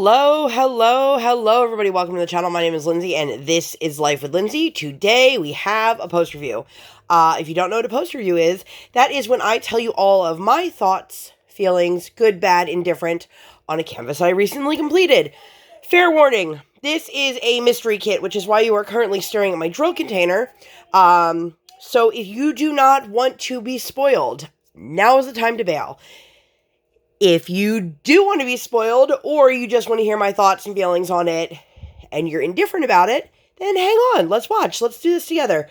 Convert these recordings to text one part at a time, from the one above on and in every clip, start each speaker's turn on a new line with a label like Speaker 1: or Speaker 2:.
Speaker 1: Hello, everybody. Welcome to the channel. My name is Lindsay, and this is Life with Lindsay. Today, we have a post review. If you don't know what a post review is, that is when I tell you all of my thoughts, feelings, good, bad, indifferent, on a canvas I recently completed. Fair warning, this is a mystery kit, which is why you are currently staring at my drill container. So if you do not want to be spoiled, now is the time to bail. If you do want to be spoiled, or you just want to hear my thoughts and feelings on it, and you're indifferent about it, then hang on, let's watch, let's do this together.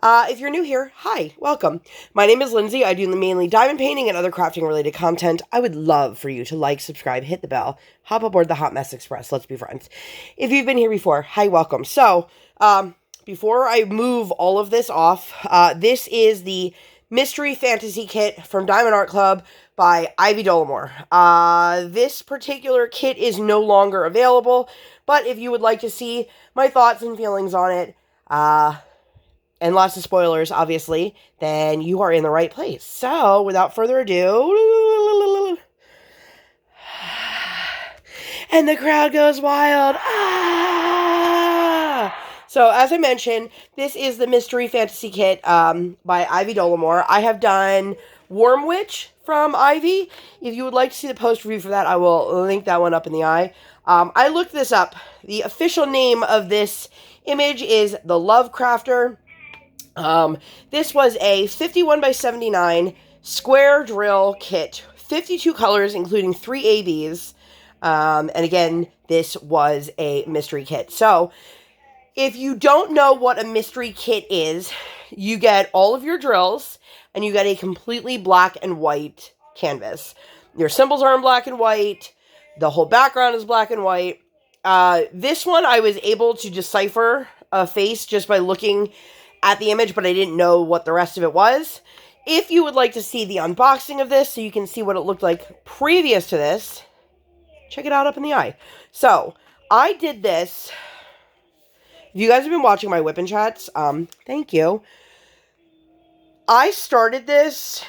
Speaker 1: If you're new here, hi, welcome. My name is Lindsay. I do mainly diamond painting and other crafting related content. I would love for you to like, subscribe, hit the bell, hop aboard the Hot Mess Express, let's be friends. If you've been here before, hi, welcome. So, before I move all of this off, this is the Mystery Fantasy Kit from Diamond Art Club by Ivy Dolamore. This particular kit is no longer available, but if you would like to see my thoughts and feelings on it, and lots of spoilers, obviously, then you are in the right place. So, without further ado, and the crowd goes wild. So, as I mentioned, this is the Mystery Fantasy Kit by Ivy Dolamore. I have done Worm Witch from Ivy. If you would like to see the post review for that, I will link that one up in the eye. I looked this up. The official name of this image is the Lovecrafter. This was a 51 by 79 square drill kit, 52 colors, including 3 ABs. And again, this was a mystery kit. So, if you don't know what a mystery kit is, you get all of your drills, and you get a completely black and white canvas. Your symbols are in black and white. The whole background is black and white. This one, I was able to decipher a face just by looking at the image, but I didn't know what the rest of it was. If you would like to see the unboxing of this, so you can see what it looked like previous to this, check it out up in the eye. So, I did this. If you guys have been watching my whipping chats, thank you. I started this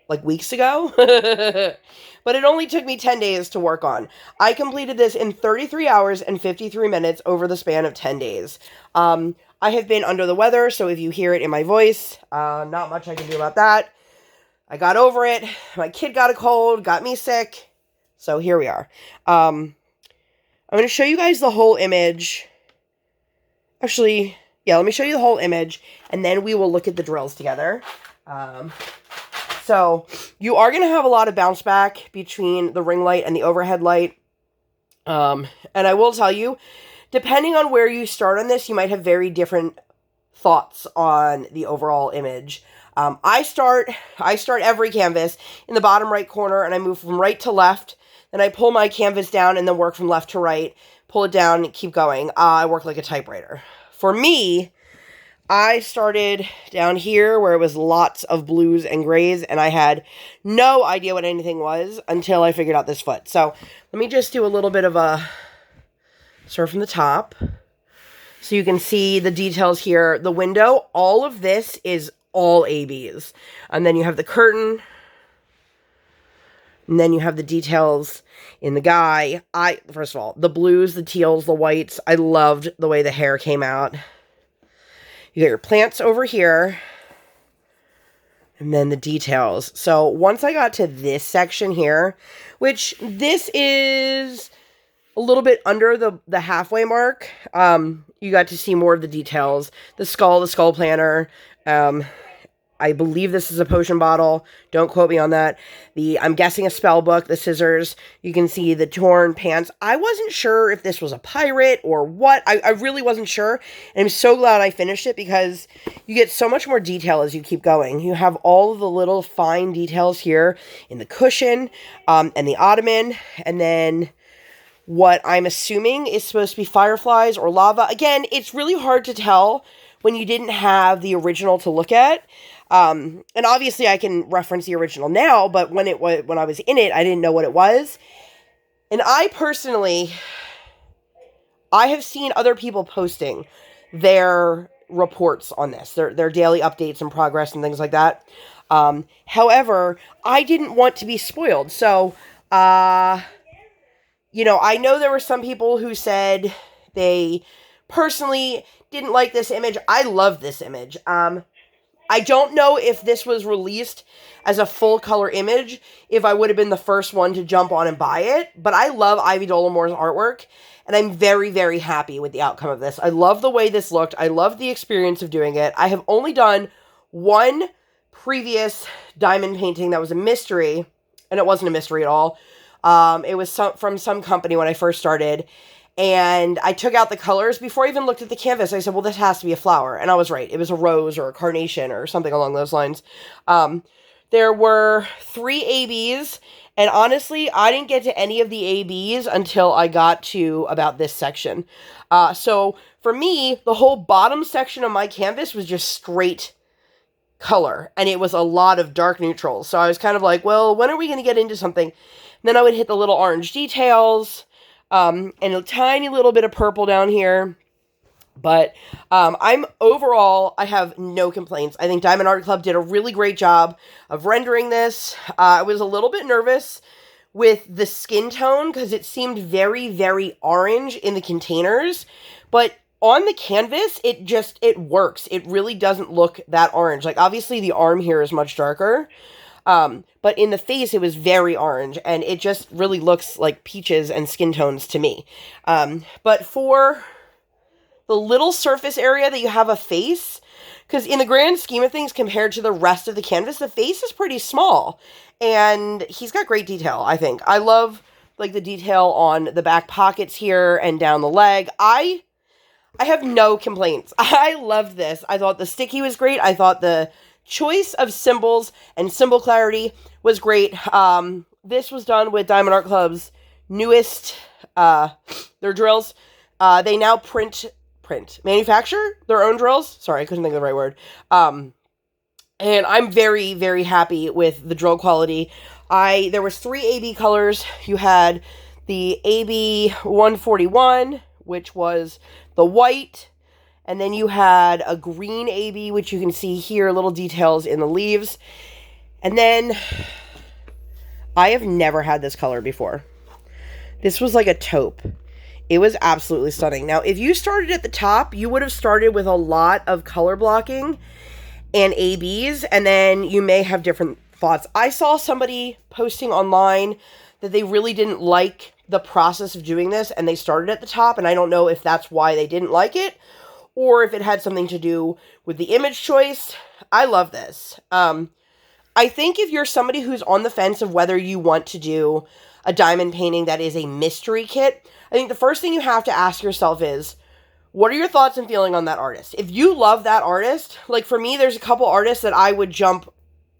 Speaker 1: like weeks ago, but it only took me 10 days to work on. I completed this in 33 hours and 53 minutes over the span of 10 days. I have been under the weather, so if you hear it in my voice, not much I can do about that. I got over it. My kid got a cold, got me sick, so here we are. I'm going to show you guys the whole image. Actually, yeah, let me show you the whole image, and then we will look at the drills together. So, you are going to have a lot of bounce back between the ring light and the overhead light. And I will tell you, depending on where you start on this, you might have very different thoughts on the overall image. I start every canvas in the bottom right corner, and I move from right to left. Then I pull my canvas down and then work from left to right, pull it down and keep going. I work like a typewriter. For me, I started down here where it was lots of blues and grays, and I had no idea what anything was until I figured out this foot. So let me just do a little bit of a start from the top so you can see the details here. The window, all of this is all ABs. And then you have the curtain. And then you have the details in the guy. First of all, the blues, the teals, the whites. I loved the way the hair came out. You got your plants over here. And then the details. So once I got to this section here, which this is a little bit under the halfway mark, you got to see more of the details. The skull planner, I believe this is a potion bottle. Don't quote me on that. I'm guessing a spell book, the scissors. You can see the torn pants. I wasn't sure if this was a pirate or what. I really wasn't sure. And I'm so glad I finished it because you get so much more detail as you keep going. You have all of the little fine details here in the cushion and the ottoman. And then what I'm assuming is supposed to be fireflies or lava. Again, it's really hard to tell when you didn't have the original to look at. And obviously I can reference the original now, but when I was in it, I didn't know what it was. And I have seen other people posting their reports on this, their daily updates and progress and things like that. However, I didn't want to be spoiled. So, I know there were some people who said they personally didn't like this image. I love this image. I don't know if this was released as a full color image, if I would have been the first one to jump on and buy it, but I love Ivy Dolamore's artwork, and I'm very, very happy with the outcome of this. I love the way this looked. I love the experience of doing it. I have only done one previous diamond painting that was a mystery, and it wasn't a mystery at all. It was from some company when I first started, and I took out the colors before I even looked at the canvas. I said, well, this has to be a flower. And I was right. It was a rose or a carnation or something along those lines. There were 3 ABs. And honestly, I didn't get to any of the ABs until I got to about this section. So for me, the whole bottom section of my canvas was just straight color. And it was a lot of dark neutrals. So I was kind of like, well, when are we going to get into something? And then I would hit the little orange details. And a tiny little bit of purple down here. But overall, I have no complaints. I think Diamond Art Club did a really great job of rendering this. I was a little bit nervous with the skin tone because it seemed very, very orange in the containers. But on the canvas, it works. It really doesn't look that orange. Like, obviously, the arm here is much darker. But in the face, it was very orange, and it just really looks like peaches and skin tones to me. But for the little surface area that you have a face, because in the grand scheme of things, compared to the rest of the canvas, the face is pretty small, and he's got great detail, I think. I love, like, the detail on the back pockets here and down the leg. I have no complaints. I loved this. I thought the sticky was great. I thought the choice of symbols and symbol clarity was great. This was done with Diamond Art Club's newest, their drills. They now manufacture their own drills. Sorry, I couldn't think of the right word. And I'm very, very happy with the drill quality. There was 3 AB colors. You had the AB 141, which was the white. And then you had a green AB, which you can see here, little details in the leaves. And then, I have never had this color before. This was like a taupe. It was absolutely stunning. Now, if you started at the top, you would have started with a lot of color blocking and ABs, and then you may have different thoughts. I saw somebody posting online that they really didn't like the process of doing this, and they started at the top, and I don't know if that's why they didn't like it, or if it had something to do with the image choice. I love this. I think if you're somebody who's on the fence of whether you want to do a diamond painting that is a mystery kit, I think the first thing you have to ask yourself is, what are your thoughts and feeling on that artist? If you love that artist, like for me, there's a couple artists that I would jump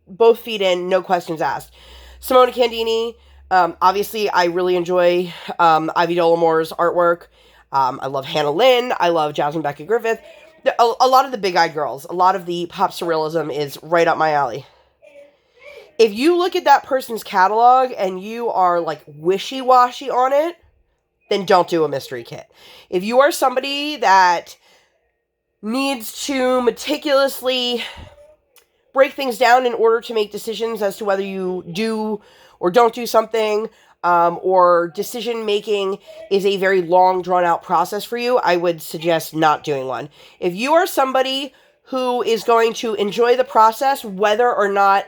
Speaker 1: both feet in, no questions asked. Simona Candini, obviously I really enjoy Ivy Dolamore's artwork. I love Hannah Lynn. I love Jasmine Becca Griffith. A lot of the big-eyed girls. A lot of the pop surrealism is right up my alley. If you look at that person's catalog and you are, like, wishy-washy on it, then don't do a mystery kit. If you are somebody that needs to meticulously break things down in order to make decisions as to whether you do or don't do something, or decision-making is a very long, drawn-out process for you, I would suggest not doing one. If you are somebody who is going to enjoy the process, whether or not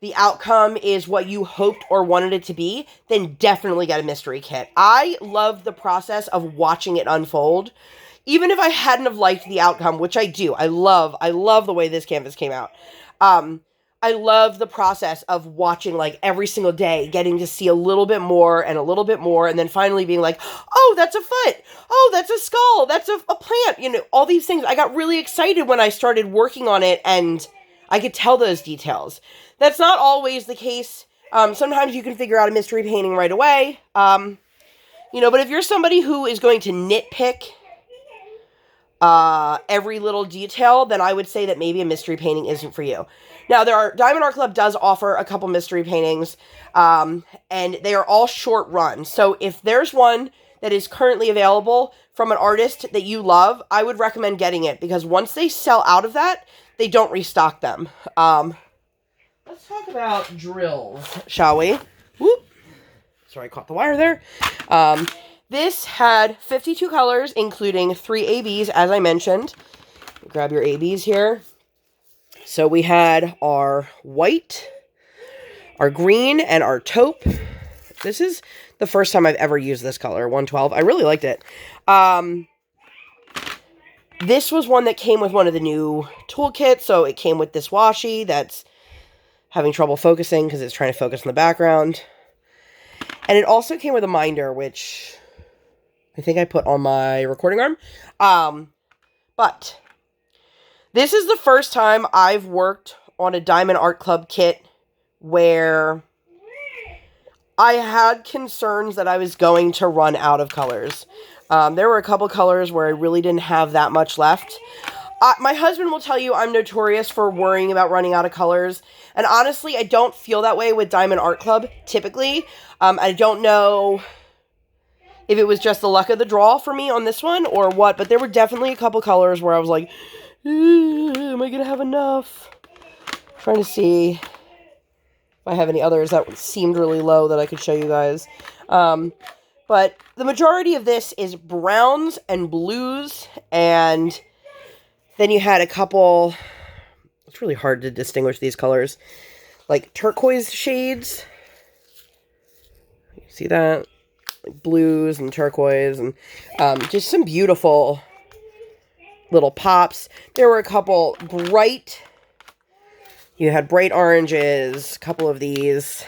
Speaker 1: the outcome is what you hoped or wanted it to be, then definitely get a mystery kit. I love the process of watching it unfold. Even if I hadn't have liked the outcome, which I do. I love the way this canvas came out. I love the process of watching, like, every single day, getting to see a little bit more, and then finally being like, oh, that's a foot, oh, that's a skull, that's a plant, you know, all these things. I got really excited when I started working on it, and I could tell those details. That's not always the case. Sometimes you can figure out a mystery painting right away, but if you're somebody who is going to nitpick every little detail, then I would say that maybe a mystery painting isn't for you. Now, Diamond Art Club does offer a couple mystery paintings, and they are all short run. So if there's one that is currently available from an artist that you love, I would recommend getting it, because once they sell out of that, they don't restock them. Let's talk about drills, shall we? Whoop. Sorry, I caught the wire there. This had 52 colors, including 3 ABs, as I mentioned. Grab your ABs here. So we had our white, our green, and our taupe. This is the first time I've ever used this color, 112. I really liked it. This was one that came with one of the new toolkits, so it came with this washi that's having trouble focusing because it's trying to focus in the background. And it also came with a minder, which I think I put on my recording arm. But this is the first time I've worked on a Diamond Art Club kit where I had concerns that I was going to run out of colors. There were a couple colors where I really didn't have that much left. My husband will tell you I'm notorious for worrying about running out of colors. And honestly, I don't feel that way with Diamond Art Club, typically. I don't know if it was just the luck of the draw for me on this one or what, but there were definitely a couple colors where I was like, am I going to have enough? I'm trying to see if I have any others that seemed really low that I could show you guys. But the majority of this is browns and blues, and then you had a couple, it's really hard to distinguish these colors, like turquoise shades. You see that? Like blues and turquoise, and just some beautiful little pops. There were a couple bright, you had bright oranges, a couple of these,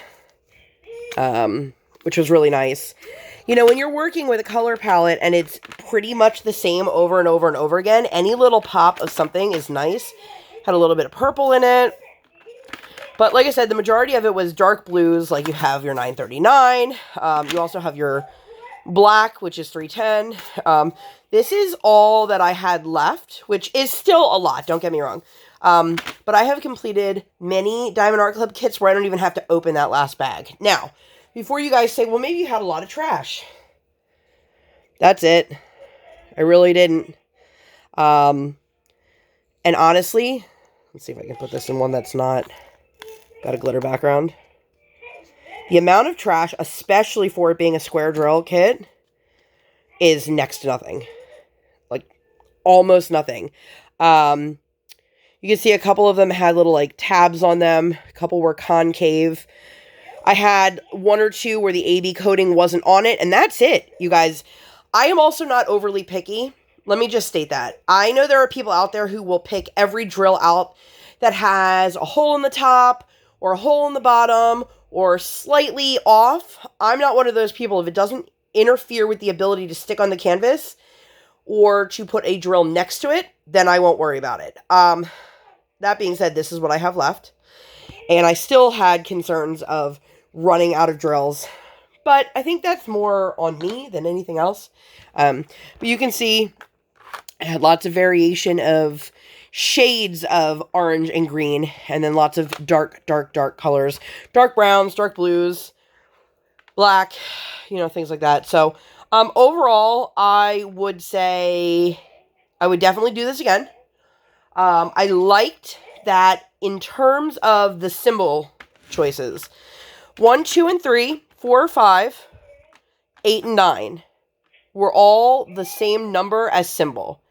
Speaker 1: which was really nice. You know, when you're working with a color palette and it's pretty much the same over and over and over again, any little pop of something is nice. Had a little bit of purple in it. But like I said, the majority of it was dark blues, like you have your 939. You also have your black, which is 310. This is all that I had left, which is still a lot, don't get me wrong. But I have completed many Diamond Art Club kits where I don't even have to open that last bag. Now, before you guys say, well, maybe you had a lot of trash. That's it. I really didn't. And honestly, let's see if I can put this in one that's not got a glitter background. The amount of trash, especially for it being a square drill kit, is next to nothing. Like, almost nothing. You can see a couple of them had little, like, tabs on them. A couple were concave. I had one or two where the AB coating wasn't on it, and that's it, you guys. I am also not overly picky. Let me just state that. I know there are people out there who will pick every drill out that has a hole in the top, or a hole in the bottom, or slightly off. I'm not one of those people. If it doesn't interfere with the ability to stick on the canvas, or to put a drill next to it, then I won't worry about it. That being said, this is what I have left. And I still had concerns of running out of drills. But I think that's more on me than anything else. But you can see I had lots of variation of shades of orange and green. And then lots of dark, dark, dark colors. Dark browns, dark blues, black, you know, things like that. So overall, I would say I would definitely do this again. I liked that in terms of the symbol choices. 1, 2, and 3, 4, 5, 8, and 9 were all the same number as symbol.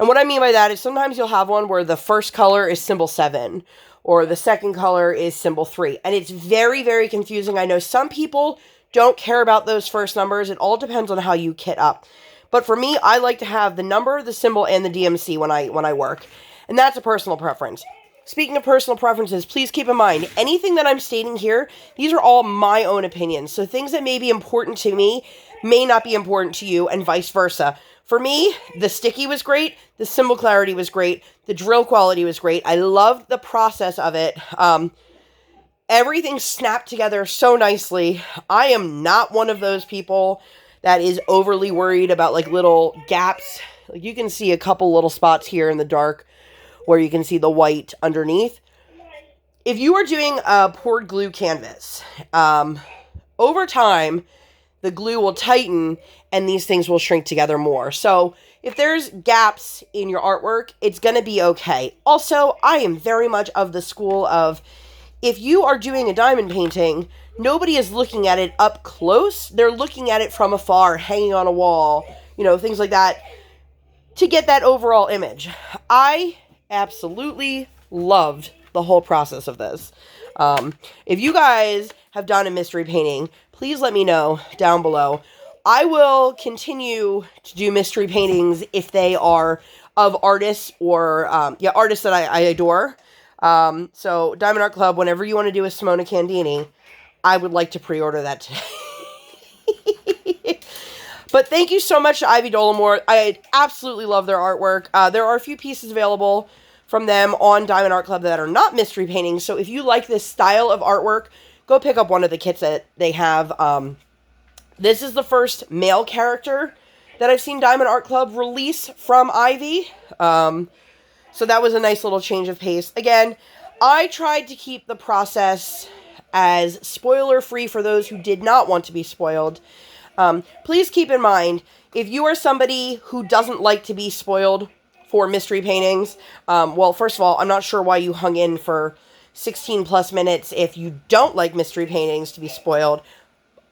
Speaker 1: And what I mean by that is sometimes you'll have one where the first color is symbol 7, or the second color is symbol 3. And it's very, very confusing. I know some people don't care about those first numbers. It all depends on how you kit up. But for me, I like to have the number, the symbol, and the DMC when I work. And that's a personal preference. Speaking of personal preferences, please keep in mind, anything that I'm stating here, these are all my own opinions. So things that may be important to me may not be important to you, and vice versa. For me, the sticky was great, the symbol clarity was great, the drill quality was great. I loved the process of it. Everything snapped together so nicely. I am not one of those people that is overly worried about like little gaps. Like you can see a couple little spots here in the dark where you can see the white underneath. If you are doing a poured glue canvas, over time, the glue will tighten and these things will shrink together more. So if there's gaps in your artwork, it's going to be okay. Also, I am very much of the school of if you are doing a diamond painting, nobody is looking at it up close. They're looking at it from afar, hanging on a wall, you know, things like that, to get that overall image. I absolutely loved the whole process of this. If you guys have done a mystery painting, please let me know down below. I will continue to do mystery paintings if they are of artists or, artists that I adore. So Diamond Art Club, whenever you want to do a Simona Candini, I would like to pre-order that today. But thank you so much to Ivy Dolamore. I absolutely love their artwork. There are a few pieces available from them on Diamond Art Club that are not mystery paintings. So if you like this style of artwork, go pick up one of the kits that they have. This is the first male character that I've seen Diamond Art Club release from Ivy. So that was a nice little change of pace. Again, I tried to keep the process as spoiler-free for those who did not want to be spoiled. Please keep in mind, if you are somebody who doesn't like to be spoiled for mystery paintings, well, first of all, I'm not sure why you hung in for 16 plus minutes if you don't like mystery paintings to be spoiled,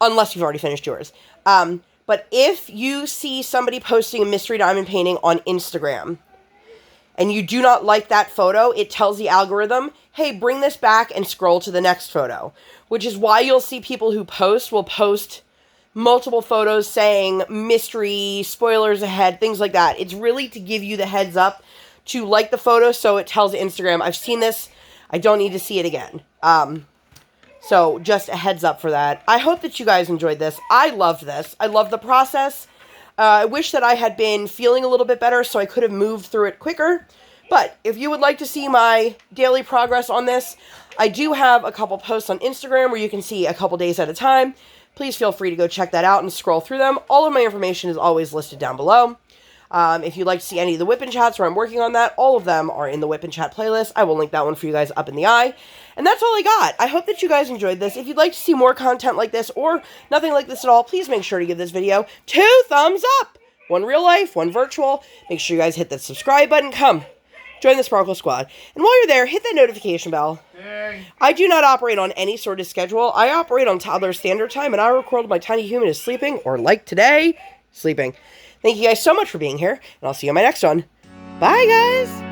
Speaker 1: unless you've already finished yours. But if you see somebody posting a mystery diamond painting on Instagram, and you do not like that photo, it tells the algorithm, hey, bring this back and scroll to the next photo. Which is why you'll see people who will post multiple photos saying mystery, spoilers ahead, things like that. It's really to give you the heads up to like the photo so it tells Instagram, I've seen this, I don't need to see it again. So just a heads up for that. I hope that you guys enjoyed this. I loved this. I love the process. I wish that I had been feeling a little bit better so I could have moved through it quicker. But if you would like to see my daily progress on this, I do have a couple posts on Instagram where you can see a couple days at a time. Please feel free to go check that out and scroll through them. All of my information is always listed down below. If you'd like to see any of the Whip and Chats where I'm working on that, all of them are in the Whip and Chat playlist. I will link that one for you guys up in the eye. And that's all I got. I hope that you guys enjoyed this. If you'd like to see more content like this or nothing like this at all, please make sure to give this video 2 thumbs up. One real life, one virtual. Make sure you guys hit that subscribe button. Come, join the Sparkle Squad. And while you're there, hit that notification bell. Hey. I do not operate on any sort of schedule. I operate on toddler standard time, and I record when my tiny human is sleeping, or like today, sleeping. Thank you guys so much for being here, and I'll see you in my next one. Bye, guys!